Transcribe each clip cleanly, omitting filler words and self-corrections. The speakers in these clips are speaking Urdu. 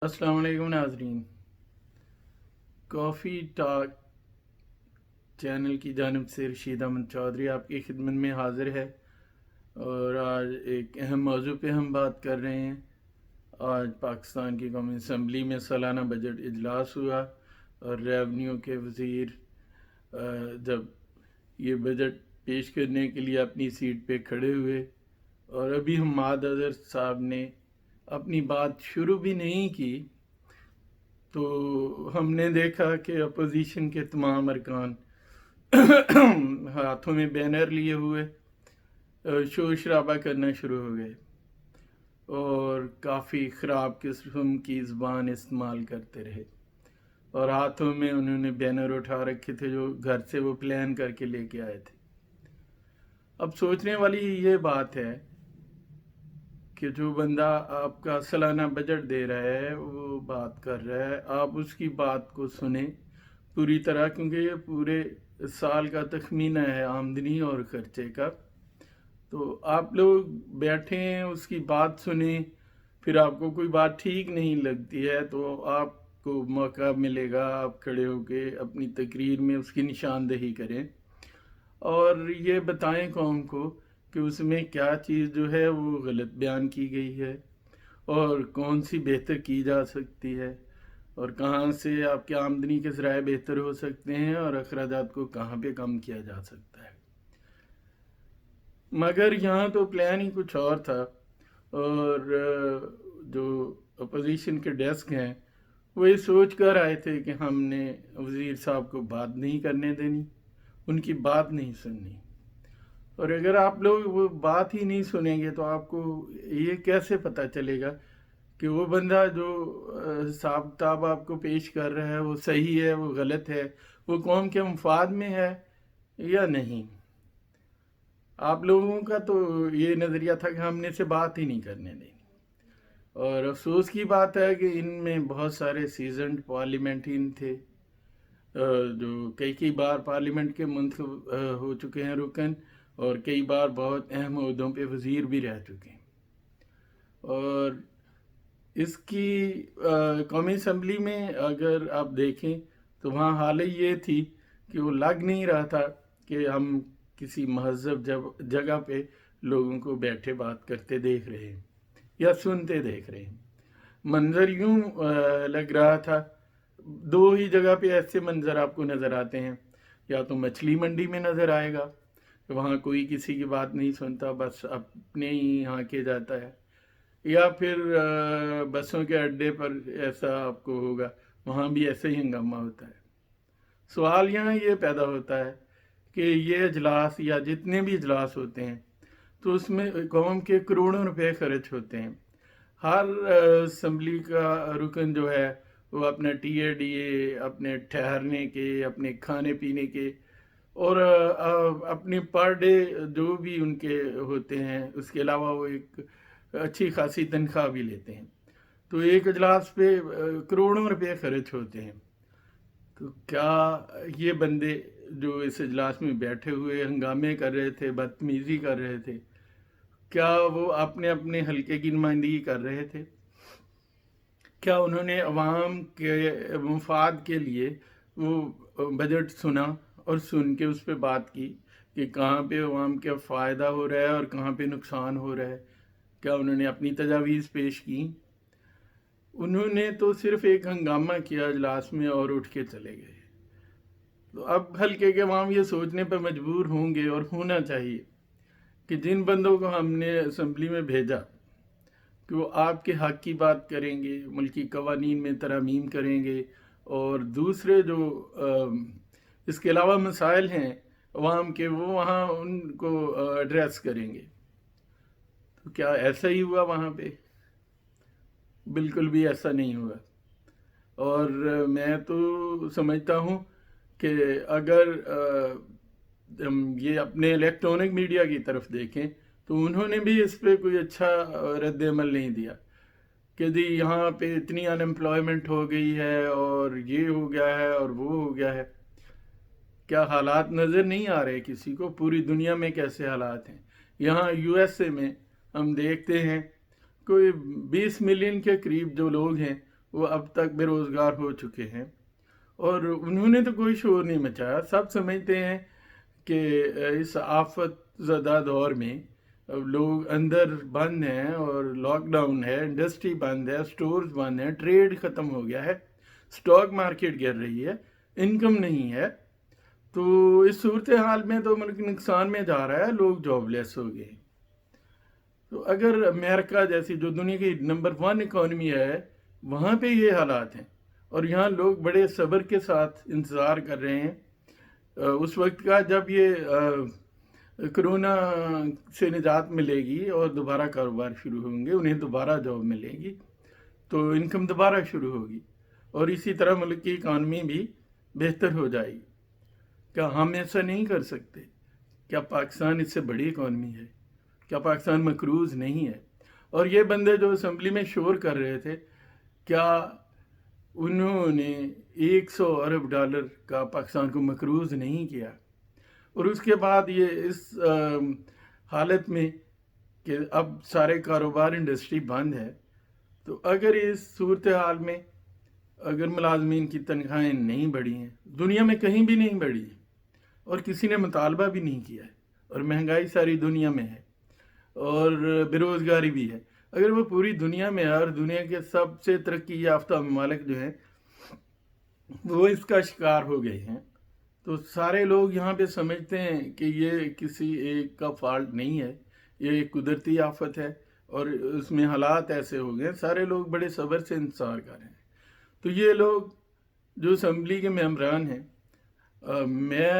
السلام علیکم ناظرین، کافی ٹاک چینل کی جانب سے رشید احمد چودھری آپ کی خدمت میں حاضر ہے، اور آج ایک اہم موضوع پہ ہم بات کر رہے ہیں۔ آج پاکستان کی قومی اسمبلی میں سالانہ بجٹ اجلاس ہوا اور ریونیو کے وزیر جب یہ بجٹ پیش کرنے کے لیے اپنی سیٹ پہ کھڑے ہوئے، اور ابھی حماد اظہر صاحب نے اپنی بات شروع بھی نہیں کی تو ہم نے دیکھا کہ اپوزیشن کے تمام ارکان ہاتھوں میں بینر لیے ہوئے شور شرابہ کرنا شروع ہو گئے اور کافی خراب قسم کی زبان استعمال کرتے رہے، اور ہاتھوں میں انہوں نے بینر اٹھا رکھے تھے جو گھر سے وہ پلان کر کے لے کے آئے تھے۔ اب سوچنے والی یہ بات ہے کہ جو بندہ آپ کا سالانہ بجٹ دے رہا ہے، وہ بات کر رہا ہے، آپ اس کی بات کو سنیں پوری طرح، کیونکہ یہ پورے سال کا تخمینہ ہے آمدنی اور خرچے کا۔ تو آپ لوگ بیٹھیں، اس کی بات سنیں، پھر آپ کو کوئی بات ٹھیک نہیں لگتی ہے تو آپ کو موقع ملے گا آپ کھڑے ہو کے اپنی تقریر میں اس کی نشاندہی کریں اور یہ بتائیں قوم کو کہ اس میں کیا چیز جو ہے وہ غلط بیان کی گئی ہے اور کون سی بہتر کی جا سکتی ہے، اور کہاں سے آپ کی آمدنی کے ذرائع بہتر ہو سکتے ہیں اور اخراجات کو کہاں پہ کم کیا جا سکتا ہے۔ مگر یہاں تو پلان ہی کچھ اور تھا، اور جو اپوزیشن کے ڈیسک ہیں وہ یہ سوچ کر آئے تھے کہ ہم نے وزیر صاحب کو بات نہیں کرنے دینی، ان کی بات نہیں سننی، اور اگر آپ لوگ وہ بات ہی نہیں سنیں گے تو آپ کو یہ کیسے پتہ چلے گا کہ وہ بندہ جو حساب کتاب آپ کو پیش کر رہا ہے وہ صحیح ہے، وہ غلط ہے، وہ قوم کے مفاد میں ہے یا نہیں۔ آپ لوگوں کا تو یہ نظریہ تھا کہ ہم نے اسے بات ہی نہیں کرنے دینی، اور افسوس کی بات ہے کہ ان میں بہت سارے سیزنڈ پارلیمنٹین تھے جو کئی بار پارلیمنٹ کے منتخب ہو چکے ہیں رکن، اور کئی بار بہت اہم عہدوں پہ وزیر بھی رہ چکے ہیں۔ اور اس کی قومی اسمبلی میں اگر آپ دیکھیں تو وہاں حالت یہ تھی کہ وہ لگ نہیں رہا تھا کہ ہم کسی مہذب جگہ پہ لوگوں کو بیٹھے بات کرتے دیکھ رہے ہیں یا سنتے دیکھ رہے ہیں۔ منظر یوں لگ رہا تھا، دو ہی جگہ پہ ایسے منظر آپ کو نظر آتے ہیں، یا تو مچھلی منڈی میں نظر آئے گا، وہاں کوئی کسی کی بات نہیں سنتا، بس اپنے ہی ہانکے جاتا ہے، یا پھر بسوں کے اڈے پر ایسا آپ کو ہوگا، وہاں بھی ایسے ہی ہنگامہ ہوتا ہے۔ سوال یہاں یہ پیدا ہوتا ہے کہ یہ اجلاس یا جتنے بھی اجلاس ہوتے ہیں تو اس میں قوم کے کروڑوں روپے خرچ ہوتے ہیں۔ ہر اسمبلی کا رکن جو ہے وہ اپنا ٹی اے ڈی اے، اپنے ٹھہرنے کے، اپنے کھانے پینے کے، اور اپنی پر ڈے جو بھی ان کے ہوتے ہیں، اس کے علاوہ وہ ایک اچھی خاصی تنخواہ بھی لیتے ہیں، تو ایک اجلاس پہ کروڑوں روپے خرچ ہوتے ہیں۔ تو کیا یہ بندے جو اس اجلاس میں بیٹھے ہوئے ہنگامے کر رہے تھے، بدتمیزی کر رہے تھے، کیا وہ اپنے اپنے حلقے کی نمائندگی کر رہے تھے؟ کیا انہوں نے عوام کے مفاد کے لیے وہ بجٹ سنا اور سن کے اس پہ بات کی کہ کہاں پہ عوام کا فائدہ ہو رہا ہے اور کہاں پہ نقصان ہو رہا ہے؟ کیا انہوں نے اپنی تجاویز پیش کی؟ انہوں نے تو صرف ایک ہنگامہ کیا اجلاس میں اور اٹھ کے چلے گئے۔ تو اب حلقے کے عوام یہ سوچنے پہ مجبور ہوں گے، اور ہونا چاہیے، کہ جن بندوں کو ہم نے اسمبلی میں بھیجا کہ وہ آپ کے حق کی بات کریں گے، ملکی قوانین میں ترامیم کریں گے، اور دوسرے جو اس کے علاوہ مسائل ہیں عوام کے، وہ وہاں ان کو ایڈریس کریں گے، تو کیا ایسا ہی ہوا وہاں پہ؟ بالکل بھی ایسا نہیں ہوا۔ اور میں تو سمجھتا ہوں کہ اگر ہم یہ اپنے الیکٹرانک میڈیا کی طرف دیکھیں تو انہوں نے بھی اس پہ کوئی اچھا رد عمل نہیں دیا کہ جی یہاں پہ اتنی ان امپلائمنٹ ہو گئی ہے اور یہ ہو گیا ہے اور وہ ہو گیا ہے۔ کیا حالات نظر نہیں آ رہے کسی کو؟ پوری دنیا میں کیسے حالات ہیں؟ یہاں یو ایس اے میں ہم دیکھتے ہیں کوئی 20 ملین کے قریب جو لوگ ہیں وہ اب تک بے روزگار ہو چکے ہیں، اور انہوں نے تو کوئی شور نہیں مچایا. سب سمجھتے ہیں کہ اس آفت زدہ دور میں لوگ اندر بند ہیں اور لاک ڈاؤن ہے، انڈسٹری بند ہے، سٹورز بند ہیں، ٹریڈ ختم ہو گیا ہے، سٹاک مارکیٹ گر رہی ہے، انکم نہیں ہے. تو اس صورتحال میں تو ملک نقصان میں جا رہا ہے، لوگ جاب لیس ہو گئے. تو اگر امریکہ جیسی جو دنیا کی نمبر 1 اکانومی ہے وہاں پہ یہ حالات ہیں، اور یہاں لوگ بڑے صبر کے ساتھ انتظار کر رہے ہیں اس وقت کا جب یہ کرونا سے نجات ملے گی اور دوبارہ کاروبار شروع ہوں گے، انہیں دوبارہ جاب ملے گی تو انکم دوبارہ شروع ہوگی، اور اسی طرح ملک کی اکانومی بھی بہتر ہو جائے گی. کیا ہم ایسا نہیں کر سکتے؟ کیا پاکستان اس سے بڑی اکانومی ہے؟ کیا پاکستان مقروض نہیں ہے؟ اور یہ بندے جو اسمبلی میں شور کر رہے تھے، کیا انہوں نے $100 ارب کا پاکستان کو مقروض نہیں کیا؟ اور اس کے بعد یہ اس حالت میں کہ اب سارے کاروبار انڈسٹری بند ہے، تو اگر اس صورتحال میں اگر ملازمین کی تنخواہیں نہیں بڑھی ہیں، دنیا میں کہیں بھی نہیں بڑھی ہیں، اور کسی نے مطالبہ بھی نہیں کیا ہے، اور مہنگائی ساری دنیا میں ہے، اور بے روزگاری بھی ہے، اگر وہ پوری دنیا میں ہے اور دنیا کے سب سے ترقی یافتہ ممالک جو ہیں وہ اس کا شکار ہو گئے ہیں، تو سارے لوگ یہاں پہ سمجھتے ہیں کہ یہ کسی ایک کا فالٹ نہیں ہے، یہ ایک قدرتی آفت ہے، اور اس میں حالات ایسے ہو گئے، سارے لوگ بڑے صبر سے انتظار کر رہے ہیں. تو یہ لوگ جو اسمبلی کے ممبران ہیں، میں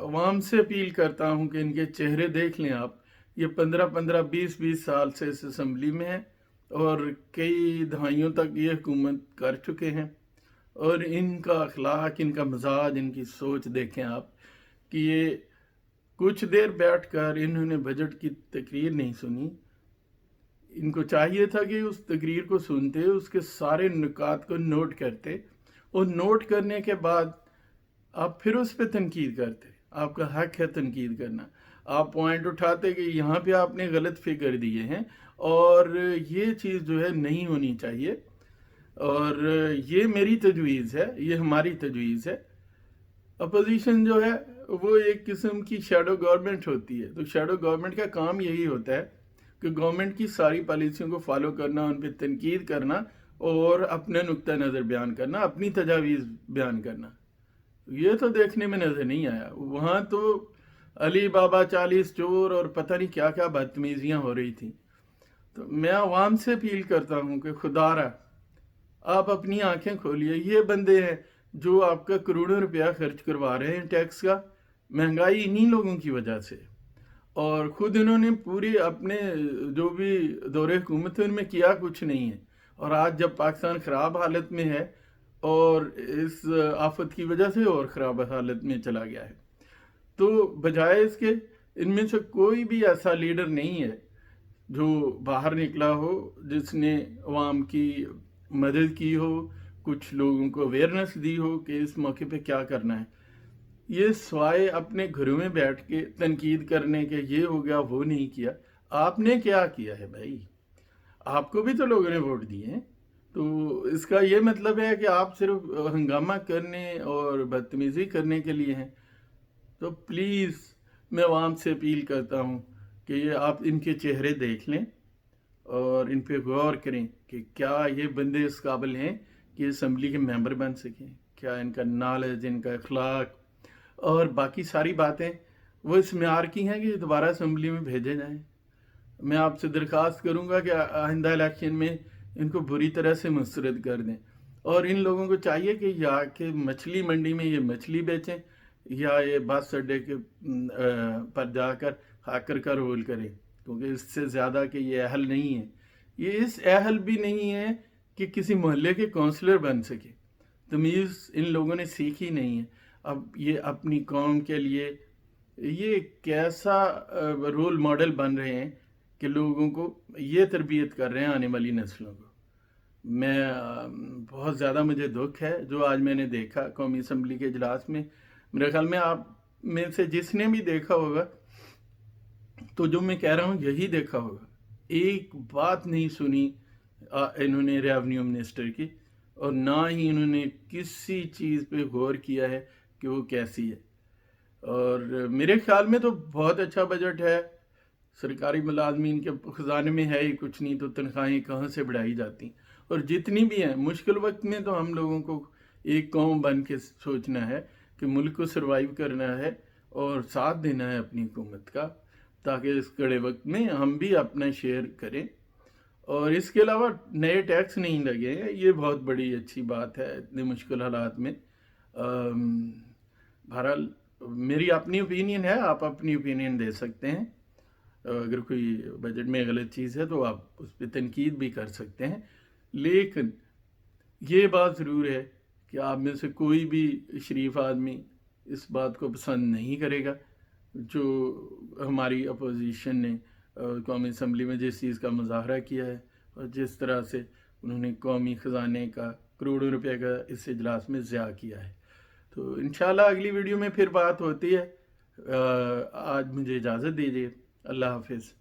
عوام سے اپیل کرتا ہوں کہ ان کے چہرے دیکھ لیں آپ. یہ 15 20 سال سے اس اسمبلی میں ہیں، اور کئی دہائیوں تک یہ حکومت کر چکے ہیں، اور ان کا اخلاق، ان کا مزاج، ان کی سوچ دیکھیں آپ کہ یہ کچھ دیر بیٹھ کر انہوں نے بجٹ کی تقریر نہیں سنی. ان کو چاہیے تھا کہ اس تقریر کو سنتے، اس کے سارے نکات کو نوٹ کرتے، اور نوٹ کرنے کے بعد آپ پھر اس پہ تنقید کرتے. آپ کا حق ہے تنقید کرنا، آپ پوائنٹ اٹھاتے کہ یہاں پہ آپ نے غلط فگر دیے ہیں، اور یہ چیز جو ہے نہیں ہونی چاہیے، اور یہ میری تجویز ہے، یہ ہماری تجویز ہے. اپوزیشن جو ہے وہ ایک قسم کی شیڈو گورنمنٹ ہوتی ہے، تو شیڈو گورنمنٹ کا کام یہی ہوتا ہے کہ گورنمنٹ کی ساری پالیسیوں کو فالو کرنا، ان پہ تنقید کرنا، اور اپنے نقطہ نظر بیان کرنا، اپنی تجاویز بیان کرنا. یہ تو دیکھنے میں نظر نہیں آیا. وہاں تو علی بابا 40 چور اور پتہ نہیں کیا کیا بدتمیزیاں ہو رہی تھیں. تو میں عوام سے اپیل کرتا ہوں کہ خدا را آپ اپنی آنکھیں کھولیے. یہ بندے ہیں جو آپ کا کروڑوں روپیہ خرچ کروا رہے ہیں ٹیکس کا، مہنگائی انہی لوگوں کی وجہ سے، اور خود انہوں نے پوری اپنے جو بھی دور حکومت ہے ان میں کیا کچھ نہیں ہے. اور آج جب پاکستان خراب حالت میں ہے اور اس آفت کی وجہ سے اور خراب حالت میں چلا گیا ہے، تو بجائے اس کے ان میں سے کوئی بھی ایسا لیڈر نہیں ہے جو باہر نکلا ہو جس نے عوام کی مدد کی ہو، کچھ لوگوں کو اویئرنیس دی ہو کہ اس موقع پہ کیا کرنا ہے. یہ سوائے اپنے گھروں میں بیٹھ کے تنقید کرنے کے یہ ہو گیا وہ نہیں کیا. آپ نے کیا کیا ہے بھائی؟ آپ کو بھی تو لوگوں نے ووٹ دیے ہیں. تو اس کا یہ مطلب ہے کہ آپ صرف ہنگامہ کرنے اور بدتمیزی کرنے کے لیے ہیں. تو پلیز میں عوام سے اپیل کرتا ہوں کہ یہ آپ ان کے چہرے دیکھ لیں اور ان پہ غور کریں کہ کیا یہ بندے اس قابل ہیں کہ اسمبلی کے ممبر بن سکیں، کیا ان کا نالج، ان کا اخلاق اور باقی ساری باتیں وہ اس معیار کی ہیں کہ دوبارہ اسمبلی میں بھیجے جائیں. میں آپ سے درخواست کروں گا کہ آئندہ الیکشن میں ان کو بری طرح سے مسترد کر دیں، اور ان لوگوں کو چاہیے کہ یا کہ مچھلی منڈی میں یہ مچھلی بیچیں، یا یہ بس اڈے کے پر جا کر ہاکر کا رول کریں، کیونکہ اس سے زیادہ کہ یہ اہل نہیں ہے. یہ اس اہل بھی نہیں ہے کہ کسی محلے کے کونسلر بن سکے. تمیز ان لوگوں نے سیکھی نہیں ہے. اب یہ اپنی قوم کے لیے یہ کیسا رول ماڈل بن رہے ہیں کہ لوگوں کو یہ تربیت کر رہے ہیں آنے والی نسلوں کو. میں بہت زیادہ مجھے دکھ ہے جو آج میں نے دیکھا قومی اسمبلی کے اجلاس میں. میرے خیال میں آپ میں سے جس نے بھی دیکھا ہوگا تو جو میں کہہ رہا ہوں یہی دیکھا ہوگا. ایک بات نہیں سنی انہوں نے ریونیو منسٹر کی، اور نہ ہی انہوں نے کسی چیز پہ غور کیا ہے کہ وہ کیسی ہے. اور میرے خیال میں تو بہت اچھا بجٹ ہے. سرکاری ملازمین کے خزانے میں ہے ہی کچھ نہیں، تو تنخواہیں کہاں سے بڑھائی جاتی ہیں. اور جتنی بھی ہیں مشکل وقت میں تو ہم لوگوں کو ایک قوم بن کے سوچنا ہے کہ ملک کو سروائیو کرنا ہے اور ساتھ دینا ہے اپنی حکومت کا، تاکہ اس کڑے وقت میں ہم بھی اپنا شیئر کریں. اور اس کے علاوہ نئے ٹیکس نہیں لگے ہیں، یہ بہت بڑی اچھی بات ہے اتنے مشکل حالات میں. بہرحال میری اپنی اوپینین ہے، آپ اپنی اوپینین دے سکتے ہیں. اگر کوئی بجٹ میں غلط چیز ہے تو آپ اس پہ تنقید بھی کر سکتے ہیں. لیکن یہ بات ضرور ہے کہ آپ میں سے کوئی بھی شریف آدمی اس بات کو پسند نہیں کرے گا جو ہماری اپوزیشن نے قومی اسمبلی میں جس چیز کا مظاہرہ کیا ہے اور جس طرح سے انہوں نے قومی خزانے کا کروڑوں روپے کا اس اجلاس میں ضیاع کیا ہے. تو انشاءاللہ اگلی ویڈیو میں پھر بات ہوتی ہے. آج مجھے اجازت دیجیے. اللہ حافظ.